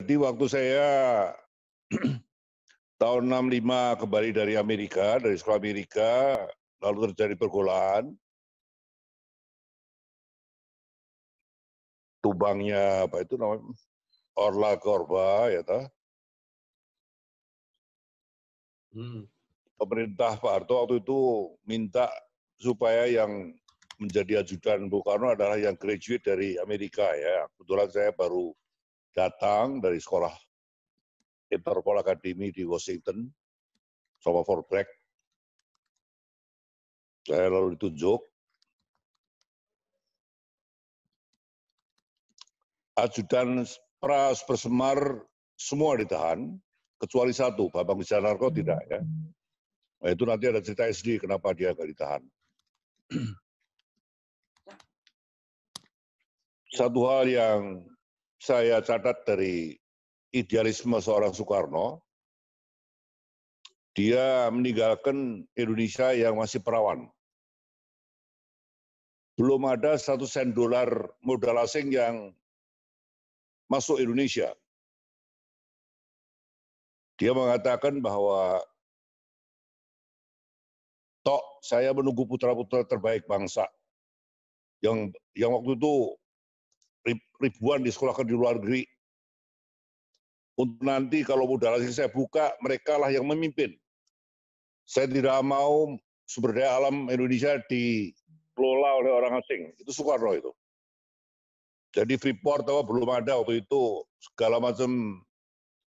Jadi waktu saya tahun 65 kembali dari Amerika, dari sekolah Amerika, lalu terjadi pergolakan, tumbangnya apa itu namanya, Orla ke Orba, ya toh. Pemerintah Pak Harto waktu itu minta supaya yang menjadi ajudan Bung Karno adalah yang graduate dari Amerika ya. Kebetulan saya baru datang dari sekolah Interpol Academy di Washington sama Fort Bragg. Saya lalu ditunjuk. Ajudan Pras Persemar semua ditahan, kecuali satu, Bambang Wijanarko tidak ya. Nah, itu nanti ada cerita SD kenapa dia nggak ditahan. Satu hal yang saya catat dari idealisme seorang Soekarno, dia meninggalkan Indonesia yang masih perawan. Belum ada 1 sen dolar modal asing yang masuk Indonesia. Dia mengatakan bahwa tok saya menunggu putra-putra terbaik bangsa yang waktu itu ribuan disekolahkan di luar negeri. Untuk nanti kalau modal asing saya buka, mereka lah yang memimpin. Saya tidak mau sumber daya alam Indonesia dikelola oleh orang asing. Itu Soekarno itu. Jadi Freeport belum ada waktu itu, segala macam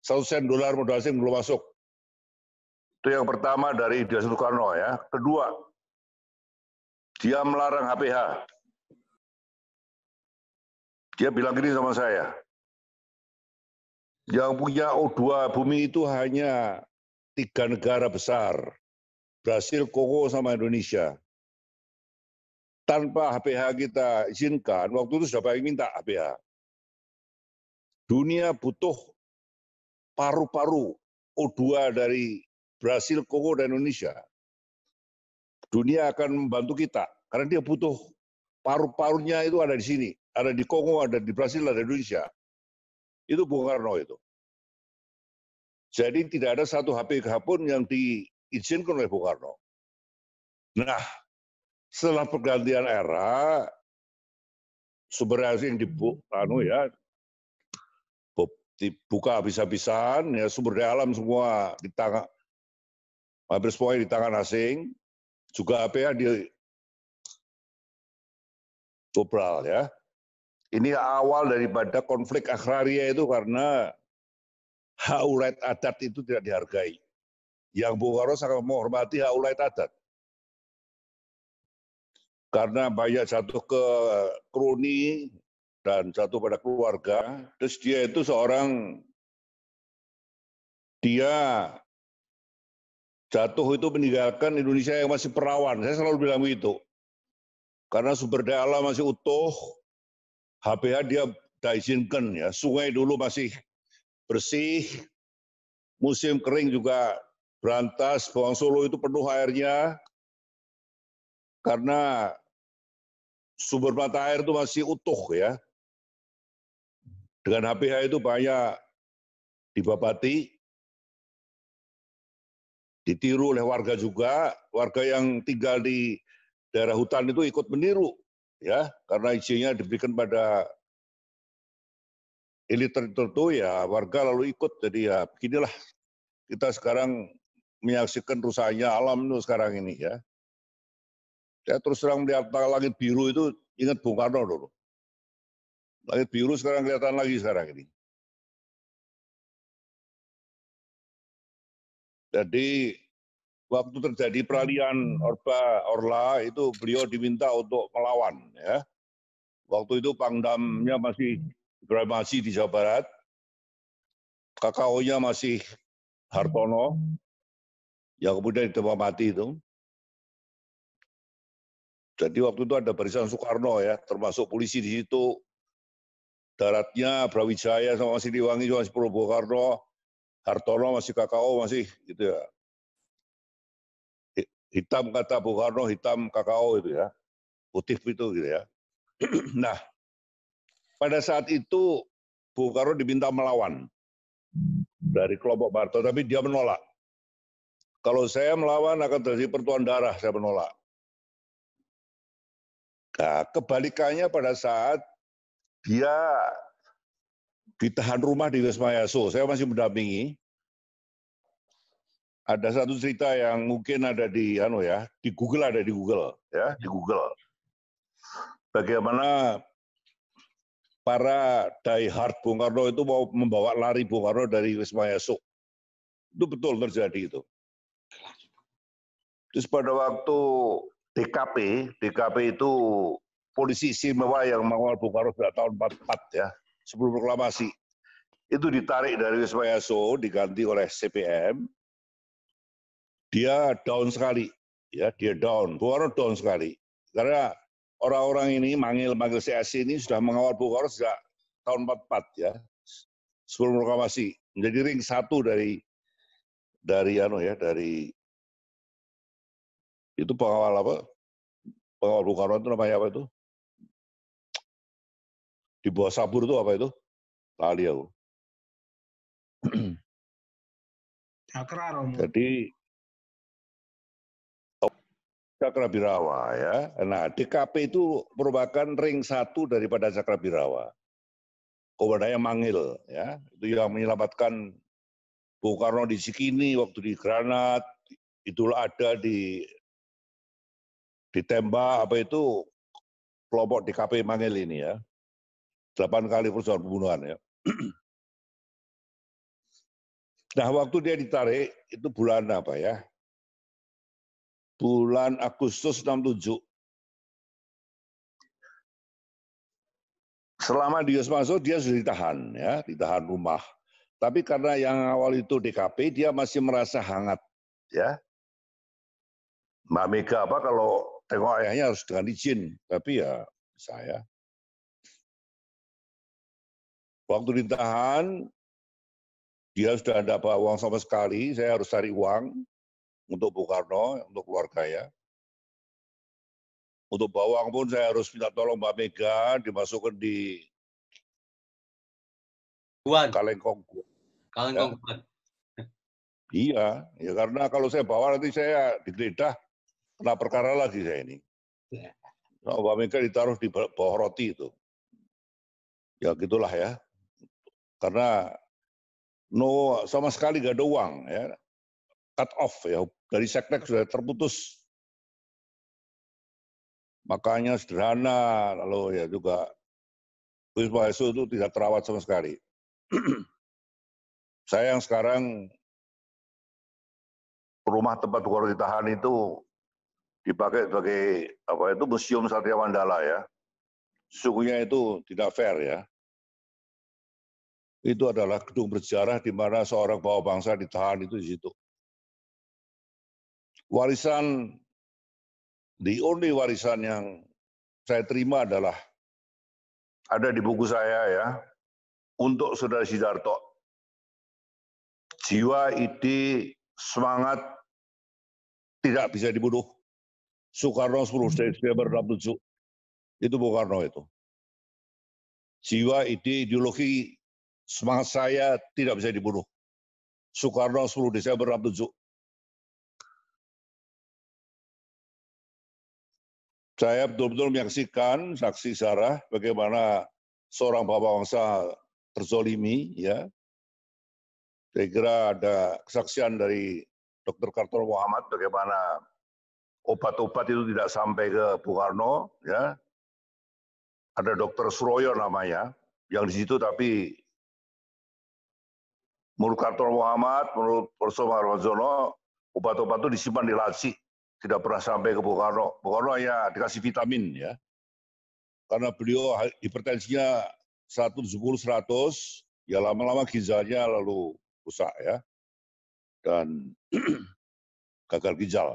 1 sen dolar modal asing belum masuk. Itu yang pertama dari idealisme Soekarno ya. Kedua, dia melarang HPH. Dia bilang gini sama saya, yang punya O2 bumi itu hanya 3 negara besar, Brasil, Kongo, sama Indonesia. Tanpa HPH kita izinkan, waktu itu sudah banyak minta HPH. Dunia butuh paru-paru O2 dari Brasil, Kongo, dan Indonesia. Dunia akan membantu kita, karena dia butuh paru-parunya itu ada di sini. Ada di Kongo, ada di Brasil, ada di Indonesia. Itu Bung Karno itu. Jadi tidak ada satu HPH pun yang diizinkan oleh Bung Karno. Nah, setelah pergantian era, sumber daya yang dibuka habis-habisan, ya sumber daya alam semua di tangan, hampir semuanya di tangan asing, juga HPH di Tobral ya. Ini awal daripada konflik agraria itu karena hak ulayat adat itu tidak dihargai. Yang Bung Karno sangat menghormati hak ulayat adat. Karena banyak jatuh ke kroni dan jatuh pada keluarga. Terus dia itu dia jatuh itu meninggalkan Indonesia yang masih perawan. Saya selalu bilang begitu. Karena sumber daya alam masih utuh, HPH dia tidak izinkan ya. Sungai dulu masih bersih, musim kering juga berantas, Bawang Solo itu penuh airnya, karena sumber mata air itu masih utuh ya. Dengan HPH itu banyak dibabati, ditiru oleh warga juga, warga yang tinggal di daerah hutan itu ikut meniru ya, karena izinnya diberikan pada elit tertentu ya, warga lalu ikut. Jadi ya beginilah kita sekarang menyaksikan rusaknya alam itu sekarang ini ya. Saya terus terang melihat langit biru itu ingat Bung Karno dulu. Langit biru sekarang kelihatan lagi sekarang ini. Jadi waktu terjadi peralihan Orla itu beliau diminta untuk melawan ya. Waktu itu Pangdamnya masih di Jawa Barat, KKO-nya masih Hartono, yang kemudian ditembak mati itu. Jadi waktu itu ada barisan Soekarno ya, termasuk polisi di situ. Daratnya Brawijaya sama Siliwangi juga masih pro Bung Karno, Hartono masih KKO masih gitu ya. Hitam kata Bung Karno, hitam KKO itu ya, putih itu gitu ya. Nah, pada saat itu Bung Karno diminta melawan. dari kelompok Pak Harto, tapi dia menolak. Kalau saya melawan akan terjadi pertumpahan darah, saya menolak. Nah, kebalikannya pada saat dia ditahan rumah di Wisma Yaso, saya masih mendampingi. Ada satu cerita yang mungkin ada di di Google, ada di Google ya, di Google. Bagaimana para diehard Bung Karno itu mau membawa lari Bung Karno dari Wisma Yaso. Itu betul terjadi itu. Terus pada waktu DKP itu polisi istimewa yang mengawal Bung Karno sejak tahun 44 ya, sebelum proklamasi. Itu ditarik dari Wisma Yaso, diganti oleh CPM. Dia down sekali, ya dia down. Bung Karno down sekali. Karena orang-orang ini manggil CSI ini sudah mengawal Bung Karno sejak tahun 44 ya, sebelum proklamasi. Menjadi ring satu dari itu pengawal apa? Pengawal Bung Karno itu namanya apa itu? Di bawah sabur itu apa itu? Lali aku. Jadi Cakrabirawa ya. Nah, DKP itu merupakan ring satu daripada Cakrabirawa. Komandannya manggil ya. Itu yang menyelamatkan Bung Karno di Cikini waktu di Granat, itulah ada ditembak apa itu kelompok DKP manggil ini ya. 8 kali perusahaan pembunuhan ya. Nah, waktu dia ditarik itu bulan apa ya? Bulan Agustus 67. Selama dia masuk dia sudah ditahan ya, ditahan rumah. Tapi karena yang awal itu DKP dia masih merasa hangat ya. Mbak Mega apa kalau tengok ayahnya harus dengan izin, tapi ya saya waktu ditahan dia sudah tidak bawa uang sama sekali, saya harus cari uang untuk Bung Karno, untuk keluarga ya. Untuk bawang pun saya harus minta tolong Mbak Mega dimasukkan di Kalengkong. Kalengkong. Ya. Iya, ya karena kalau saya bawa nanti saya digeledah, kena perkara lagi saya ini. Nah, Mbak Mega ditaruh di bawah roti itu. Ya gitulah ya. Karena sama sekali gak ada uang ya. Cut off ya, dari seknek sudah terputus. Makanya sederhana, lalu ya juga Wisma Yaso itu tidak terawat sama sekali. Saya yang sekarang rumah tempat Bung Karno ditahan itu dipakai sebagai apa itu Museum Satria Mandala ya. Sesungguhnya itu tidak fair ya. Itu adalah gedung bersejarah di mana seorang bawa bangsa ditahan itu di situ. Warisan, the only warisan yang saya terima adalah ada di buku saya ya, untuk Saudara Sidarto. Jiwa, ide, semangat tidak bisa dibunuh. Soekarno 10 Desember 67. Itu Bung Karno itu. Jiwa, ide, ideologi, semangat saya tidak bisa dibunuh. Soekarno 10 Desember 67. Saya betul-betul menyaksikan saksi Sarah bagaimana seorang bapak bangsa terzolimi ya. Saya kira ada kesaksian dari Dr. Kartono Muhammad bagaimana obat-obat itu tidak sampai ke Bung Karno ya. Ada Dr. Suroyo namanya yang di situ, tapi menurut Kartono Muhammad, menurut Profesor Marwazono, obat-obat itu disimpan di laci, tidak pernah sampai ke Bung Karno. Bung Karno hanya dikasih vitamin ya. Karena beliau hipertensinya 170/100, ya lama-lama ginjalnya lalu rusak ya. Dan gagal ginjal.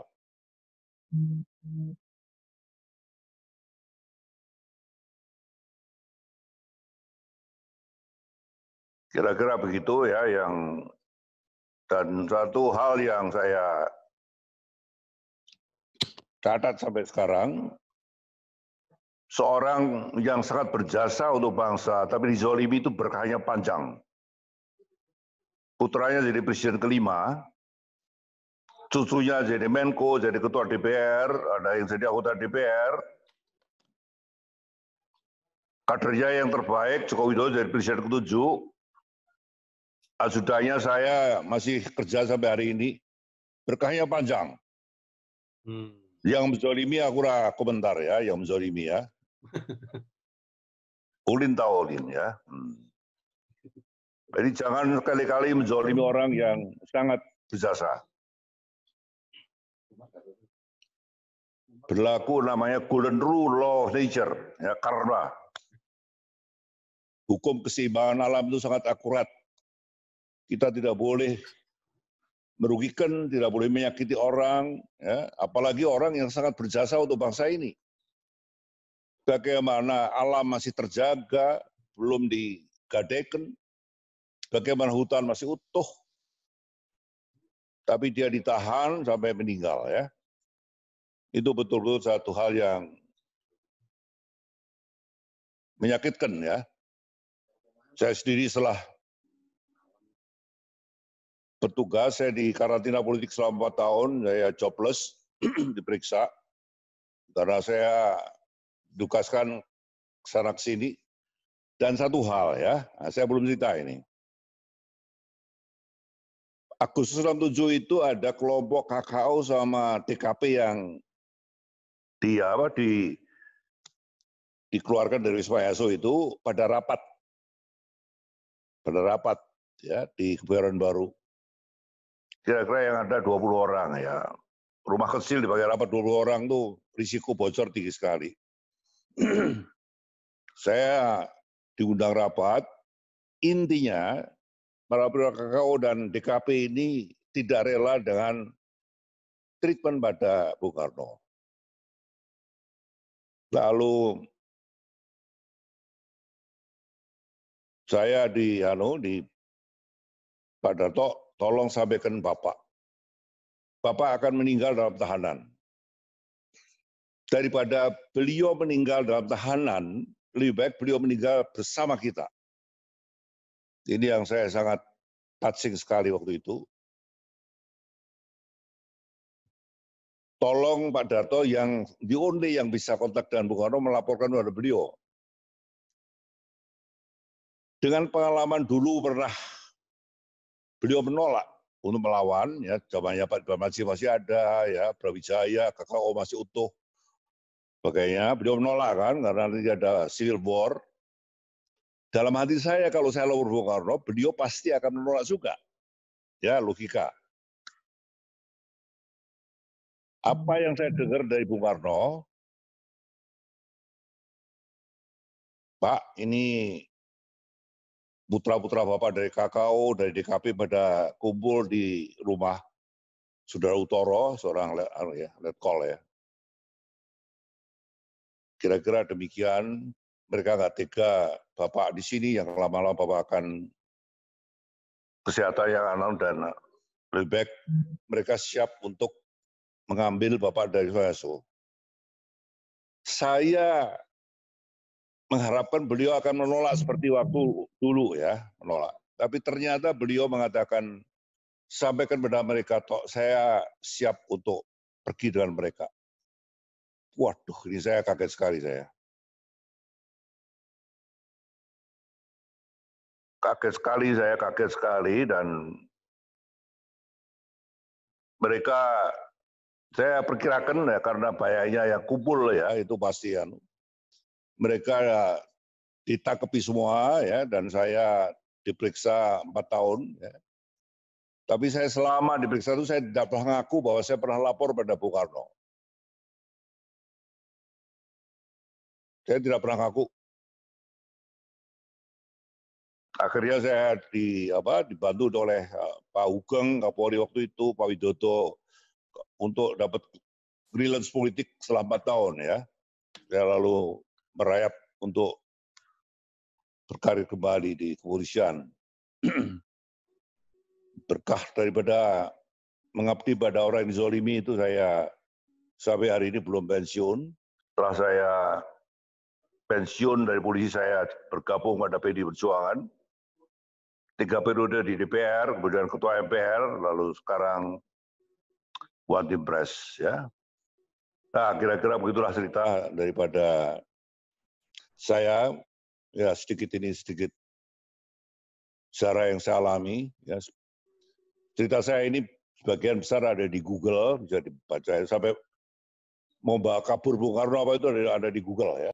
Kira-kira begitu ya yang, dan satu hal yang saya catat sampai sekarang, seorang yang sangat berjasa untuk bangsa, tapi dizolimi itu berkahnya panjang. putranya jadi presiden kelima, cucunya jadi Menko, jadi ketua DPR, ada yang jadi anggota DPR, kadernya yang terbaik, Joko Widodo jadi presiden ke-7, ajudannya saya masih kerja sampai hari ini, berkahnya panjang. Yang menzolimi aku komentar ya, yang menzolimi ya. Ulin tahu Ulin ya. Jadi jangan sekali-kali menzolimi orang yang sangat berjasa. Berlaku namanya golden rule law of nature, ya, karma. Hukum keseimbangan alam itu sangat akurat. Kita tidak boleh merugikan, tidak boleh menyakiti orang, ya, apalagi orang yang sangat berjasa untuk bangsa ini. Bagaimana alam masih terjaga, belum digadaikan, bagaimana hutan masih utuh, tapi dia ditahan sampai meninggal ya. Itu betul-betul satu hal yang menyakitkan ya. Saya sendiri setelah bertugas, saya di karantina politik selama 4 tahun, saya jobless, diperiksa, karena saya ditugaskan kesana kesini. Dan satu hal ya, saya belum cerita ini. Agustus 67 itu ada kelompok KKO sama TKP yang dikeluarkan dari Wisma Yaso itu pada rapat ya di Kebayoran Baru. Kira-kira yang ada 20 orang ya. Rumah kecil dipakai rapat 20 orang tuh risiko bocor tinggi sekali. Saya diundang rapat, intinya para pihak KKO dan DKP ini tidak rela dengan treatment pada Bung Karno. Lalu saya di Pak Darto, tolong sampaikan Bapak. Bapak akan meninggal dalam tahanan. Daripada beliau meninggal dalam tahanan, lebih baik beliau meninggal bersama kita. Ini yang saya sangat touching sekali waktu itu. Tolong Pak Darto yang the only yang bisa kontak dengan Bung Karno melaporkan kepada beliau. Dengan pengalaman dulu pernah beliau menolak untuk melawan, ya zamannya Pak Dharma masih ada, ya Brawijaya, KKO masih utuh. Sebagainya, beliau menolak kan karena nanti ada civil war. Dalam hati saya kalau saya lapor Bung Karno, beliau pasti akan menolak juga. Ya, logika. Apa yang saya dengar dari Bung Karno, Pak, ini putra-putra Bapak dari KKO, dari DKP pada kumpul di rumah Saudara Utoro, seorang letkol ya. Kira-kira demikian, mereka nggak tega Bapak di sini yang lama-lama Bapak akan kesehatan yang anon dan lebih baik mereka siap untuk mengambil Bapak dari Yaso. Saya mengharapkan beliau akan menolak seperti waktu dulu ya, menolak. Tapi ternyata beliau mengatakan, sampaikan pada mereka, toh saya siap untuk pergi dengan mereka. Waduh, ini saya kaget sekali saya. Kaget sekali dan mereka saya perkirakan ya karena banyaknya yang kumpul ya itu pasti ya. Mereka ditangkapi semua ya dan saya diperiksa 4 tahun ya. Tapi saya selama diperiksa itu saya tidak pernah ngaku bahwa saya pernah lapor pada Bung Karno. Saya tidak pernah ngaku. Akhirnya saya dibantu oleh Pak Hugeng, Kapolri waktu itu, Pak Widodo untuk dapat freelance politik selama 4 tahun ya. Saya lalu merayap untuk berkarir kembali di kepolisian. Berkah daripada mengabdi pada orang yang dizolimi itu saya sampai hari ini belum pensiun. Setelah saya pensiun dari polisi saya bergabung pada PDI Perjuangan. 3 periode di DPR, kemudian ketua MPR, lalu sekarang One Team Press, ya. Nah, kira-kira begitulah cerita daripada saya, ya sedikit sejarah yang saya alami. Ya. Cerita saya ini sebagian besar ada di Google, bisa dibaca. Sampai mau bawa kabur Bung Karno apa itu ada di Google ya.